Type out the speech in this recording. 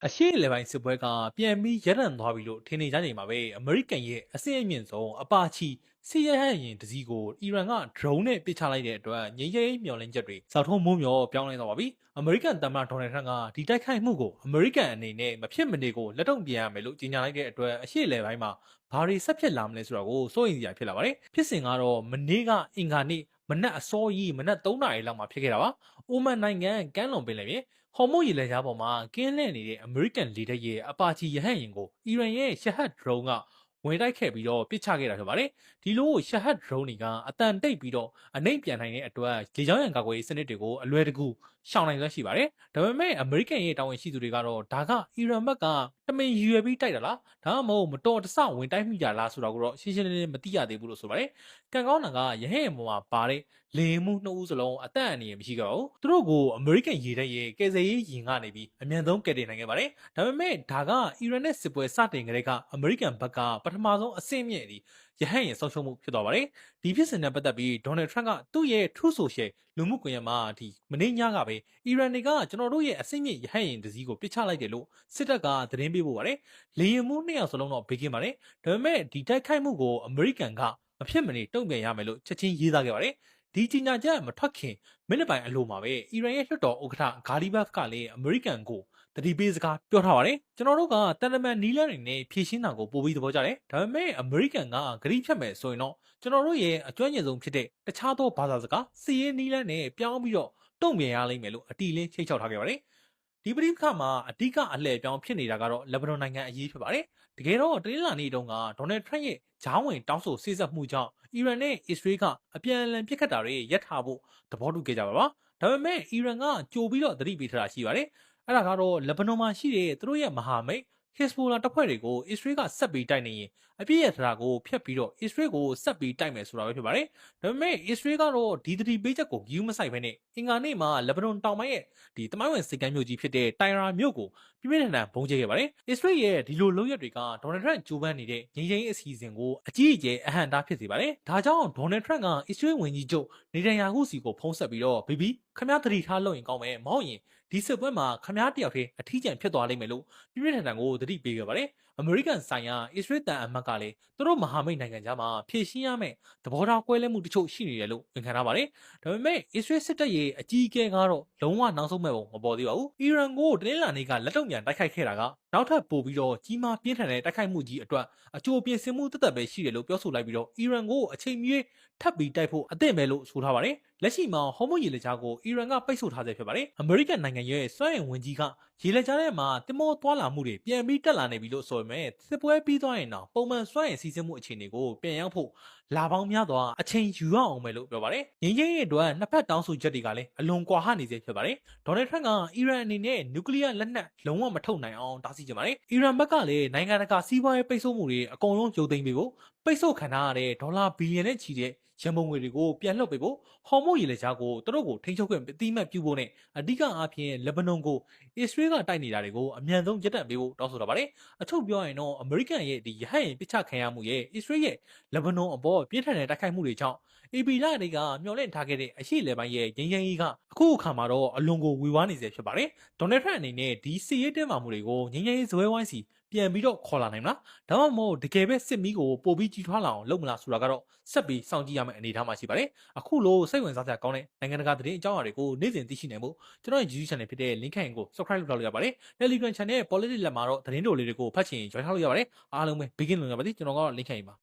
အရှေ့အလယ်ပိုင်းစစ်ပွဲကပြန်ပြီးရပ်တန့်သွားပြီလို့ထင်နေကြချိန်မှာပဲအမေရိကန်ရဲ့အဆင့်အမြင့်ဆုံးအပါချီစစ်ရဟတ်ယာဉ်တစ်စီးကိုအီရန်က drone နဲ့ပစ်ချလိုက်တဲ့အတွက်ငြိမ်းချမ်းရေးမျှော်လင့်ချက်တွေစောက်ထုံးမိုးမျှော်ပြောင်းလဲသွားပါပြီ။အမေရိကန်သမ္မတဒေါ်နယ်ထရန့်ကဒီတိုက်ခိုက်မှုကိုအမေရိကန်အနေနဲ့မဖြစ်မနေကိုလက်တုံ့ပြန်ရမယ်လို့ကြေညာလိုက်တဲ့အတွက်အရှေ့အလယ်ပိုင်းမှာဘာတွေဆက်ဖြစ်လာမလဲဆိုတာကိုစိုးရိမ်စရာဖြစ်လာပါတယ်။ဖြစ်စဉ်ကတော့မနေ့ကအင်္ဂါနေ့မနက်အစောကြီးမနက်3 နာရီလောက်မှာဖြစ်ခဲ့တာပါ။အိုမန်နိုင်ငံကမ်းလွန်ပင်လယ်ပြင်ဟော်မုတ်ရေလက်ကြားပေါ်မှာကင်းလှည့်နေတဲ့အမေရိကန်လေတပ်ရဲ့အပါချီရဟတ်ယာဉ်ကိုအီရန်ရဲ့ရှဟတ် drone ကဝင်တိုက်ခဲ့ပြီးတော့ပစ်ချခဲ့တာဖြစ်ပါတယ်။ဒီလိုရှဟတ် drone တွေကအတန်တိတ်ပြီးတော့အနှိမ့်ပြန်နိုင်တဲ့အတွက်လေကြောင်းရန်ကာကွယ်ရေးစနစ်တွေကိုအလွယ်တကူရှောင်နိုင်စွမ်းရှိပါတယ်။ဒါပေမဲ့အမေရိကန်ရဲ့တာဝန်ရှိသူတွေကတော့ဒါကအီရန်ဘက်ကတမင်ရည်ရွယ်ပြီးတိုက်တာလားဒါမှမဟုတ်မတော်တဆဝင်တိုက်မိကြလားဆိုတာကိုတော့ရှင်းရှင်းလင်းလင်းမသိရသေးဘူးလို့ဆိုပါတယ်။ကံကောင်းတာကရဟတ်ယာဉ်ပေါ်မှာပါတဲ့လေယာဉ်မှု2ဦးစလုံးအသက်အန္တရာယ်မရှိကြဘူး။သူတို့ကိုအမေရိကန်ရေတပ်ရဲ့ကယ်ဆယ်ရေးယာဉ်ကနေပြီးအမြန်ဆုံးကယ်တင်နိုင်ခဲ့ပါတယ်။ဒါပေမဲ့ဒါကအီရန်နဲ့စစ်ပွဲစတင်ကြတဲ့ကအမေရိကန်ဘက်ကပထမဆုံးအဆင့်မြင့်ရဟတ်ယာဉ်ဆုံးရှုံးမှုဖြစ်သွားပါတယ်။ဒီဖြစ်စဉ်နဲ့ပတ်သက်ပြီးဒေါ်နယ်ထရန့်ကသူ့ရဲ့ Truth Social လူမှုကွန်ရက်မှာမနေ့ညကပဲအီရန်တွေကကျွန်တော်တို့ရဲ့အဆင့်မြင့်ရဟတ်ယာဉ်တစ်စီးကိုပစ်ချလိုက်တယ်လို့စစ်တပ်ကသတင်းပေးပို့ပါတယ်။လေယာဉ်မှု2ယောက်စလုံးတော့ဘေးကင်းပါတယ်။ဒါပေမဲ့ဒီတိုက်ခိုက်မှုကိုအမေရိကန်ကမဖြစ်မနေတုံ့ပြန်ရမယ်လို့ချက်ချင်းရေးသားခဲ့ပါတယ်။ဒီကြီးညာချက်မထွက်ခင်မိနစ်ပိုင်းအလိုမှာပဲအီရန်ရဲ့လွှတ်တော်ဥက္ကဋ္ဌဂါလီဘတ်ကလည်းအမေရိကန်ကိုတတိပေးစကားပြောထားပါတယ်ကျွန်တော်တို့ကတန်တမန်နီးလန်းတွေနဲ့ဖြည့်ရှင်းတာကိုပို့ပြီးသဘောကျတယ်ဒါပေမဲ့အမေရိကန်ကဂရိဖြတ်မယ်ဆိုရင်တော့ကျွန်တော်တို့ရဲ့အကျွမ်းကျင်ဆုံးဖြစ်တဲ့တခြားသောဘာသာစကားစီးရေးနီးလန်းနဲ့ပြောင်းပြီးတော့တုံ့ပြန်ရလိမ့်မယ်လို့အတီလင်းချိတ်ချောက်ထားခဲ့ပါတယ်ဒီပဋိပက္ခမှာအဓိကအလှည့်ပြောင်းဖြစ်နေတာကတော့လက်ဘနွန်နိုင်ငံအရေးဖြစ်ပါတယ်တကယ်တော့တနင်္လာနေ့တုန်းကဒေါ်နယ်ထရန့်ရဲ့ဂျားဝင်တောင်းဆိုစေ့စပ်မှုကြောင့်အီရန်နဲ့အစ္စရေးကအပြန်အလှန်ပစ်ခတ်တာတွေရပ်ထားဖို့သဘောတူခဲ့ကြပါပါဒါပေမဲ့အီရန်ကကြိုပြီးတော့သတိပေးထားတာရှိပါတယ်အဲ့ဒါကတော့လက်ဘနွန်မှာရှိတဲ့သူတို့ရဲ့မဟာမိတ်ဟစ်စဘိုလာတပ်ဖွဲ့တွေကိုအစ္စရေးကဆက်ပြီးတိုက်နေရင်အပြည့်ရထားကိုဖျက်ပြီးတော့အစ္စရေးကိုဆက်ပြီးတိုက်မယ်ဆိုတာပဲဖြစ်ပါတယ်။ဒါပေမဲ့အစ္စရေးကတော့ဒီသတိပေးချက်ကိုဂယူးမဆိုင်ဘဲနဲ့အင်္ဂါနေ့မှာလက်ဘနွန်တောင်ပိုင်းရဲ့တမိုင်းဝင်စိတ်ကမ်းမြို့ကြီးဖြစ်တဲ့တိုင်ရာမြို့ကိုပြင်းပြင်းထန်ထန်ပုံကျဲခဲ့ပါတယ်။အစ္စရေးရဲ့ဒီလိုလုပ်ရက်တွေကဒေါ်နယ်ထရန့်ကြိုးပမ်းနေတဲ့ငြိမ်းချမ်းရေးအစီအစဉ်ကိုအကြီးအကျယ်အဟန့်အတားဖြစ်စေပါတယ်။ဒါကြောင့်ဒေါ်နယ်ထရန့်ကအစ္စရေးဝန်ကြီးချုပ်နေတန်ယာဟုစီကိုဖုန်းဆက်ပြီးတော့ဘီဘီခမားသတိထားလုပ်ရင်ကောင်းမယ်မဟုတ်ရင်ဒီစစ်ပွဲမှာခမားတယောက်တည်းအထီးကျန်ဖြစ်သွားလိမ့်မယ်လို့ပြင်းပြင်းထန်ထန်ကိုသတိပေးခဲ့ပါတယ်။အမေရိကန်ဆိုင်ရာအစ္စရေးတန်အမတ်ကလည်းသူတို့မဟာမိတ်နိုင်ငံခြားမှာဖြည့်ရှင်းရမယ့်သဘောထားကွဲလွဲမှုတချို့ရှိနေတယ်လို့ဝန်ခံထားပါတယ်။ဒါပေမဲ့အစ္စရေးစစ်တပ်ရဲ့အကြီးအကဲကတော့လုံးဝနောက်ဆုံးမဲ့ပုံမပေါ်သေးပါဘူး။အီရန်ကိုတနင်္လာနေ့ကလက်တုံ့ပြန်တိုက်ခိုက်ခဲ့တာကနောက်ထပ်ပို့ပြီးတော့ကြီးမားပြင်းထန်တဲ့တိုက်ခိုက်မှုကြီးအတွက်အကျိုးပြင်ဆင်မှုသက်သက်ပဲရှိတယ်လို့ပြောဆိုလိုက်ပြီးတော့အီရန်ကိုအချိန်မီထပ်ပြီးတိုက်ဖို့အသင့်ပဲလို့ဆိုထားပါတယ်။လက်ရှိမှာဟော်မုတ်ရေလက်ကြားကိုအီရန်ကပိတ်ဆို့ထားဆဲဖြစ်ပါတယ်။အမေရိကန်နိုင်ငံရဲ့စွမ်းအင်ဝန်ကြီးကရေလက်ကြားထဲမှာတင်မောသွားလာမှုတွေပြန်ပြီးတက်လာနေပြီလို့ဆိုပေမဲ့စစ်ပွဲပြီးသွားရင်တော့ပုံမှန်စွမ်းအင်စီးဆင်းမှုအခြေအနေကိုပြန်ရောက်ဖို့လာပေါင်းများစွာအချိန်ယူရအောင်မယ်လို့ပြောပါတယ်။ငင်းချင်းရဲ့အတွက်နှစ်ဖက်တောင်းဆိုချက်တွေကလည်းအလွန်ကွာဟနေစေဖြစ်ပါတယ်။ဒေါ်နယ်ထရန့်ကအီရန်အနေနဲ့နျူကလ িয়ার လက်နက်လုံးဝမထုတ်နိုင်အောင်တားဆီးကြပါတယ်။အီရန်ဘက်ကလည်းနိုင်ငံတကာစီးပွားရေးပိတ်ဆို့မှုတွေအကုန်လုံးရုပ်သိမ်းပေးဖို့ပိတ်ဆို့ခံထားရတဲ့ဒေါ်လာဘီလီယံနဲ့ချီတဲ့ရန်ပုံငွေတွေကိုပြန်လွှတ်ပေးဖို့ဟော်မုတ်ရေလက်ကြားကိုသူတို့ကိုထိန်းချုပ်ခွင့်အတိအမှတ်ပြုဖို့နဲ့အဓိကအားဖြင့်လက်ဘနွန်ကိုအစ္စရေးကတိုက်နေတာတွေကိုအမြန်ဆုံးရပ်တန့်ပေးဖို့တောင်းဆိုထားပါတယ်။အထုတ်ပြောရင်တော့အမေရိကန်ရဲ့ဒီရဟတ်ယာဉ်ပစ်ချခံရမှုရဲ့အစ္စရေးရဲ့လက်ဘနွန်အပေါ်ပြင်းထန်တဲ့တိုက်ခိုက်မှုတွေကြောင့်အေပီလာတွေကမျှော်လင့်ထားခဲ့တဲ့အရှိလေပိုင်းရဲ့ငြိမ်းချမ်းရေးကအခုအခါမှာတော့အလွန်ကိုဝေဝါးနေစေဖြစ်ပါတယ်။ဒေါ်နယ်ထရန့်အနေနဲ့ဒီစစ်ရေးတင်းမာမှုတွေကိုငြိမ်းချမ်းရေးဇပွဲဝိုင်းစီပြန်ပြီးတော့ခေါ်လာနိုင်မလားဒါမှမဟုတ်တကယ်ပဲစစ်မီးကိုပို့ပြီးကြီးထွားလာအောင်လုပ်မလားဆိုတာကတော့ဆက်ပြီးစောင့်ကြည့်ရမယ့်အနေအထားမှာရှိပါတယ်အခုလိုစိတ်ဝင်စားစရာကောင်းတဲ့နိုင်ငံတကာသတင်းအကြောင်းအရာတွေကိုနေ့စဉ်သိရှိနိုင်ဖို့ကျွန်တော်ရဲ့ YouTube Channel ဖြစ်တဲ့ Link ကို Subscribe လုပ်ထားလို့ရပါတယ် Telegram Channel ရဲ့ Politics လက်မှာတော့သတင်းတိုလေးတွေကိုဖတ်ချင် join ထားလို့ရပါတယ်အားလုံးပဲ begin လုပ်ရပါသည်ကျွန်တော်ကတော့ Link ပါ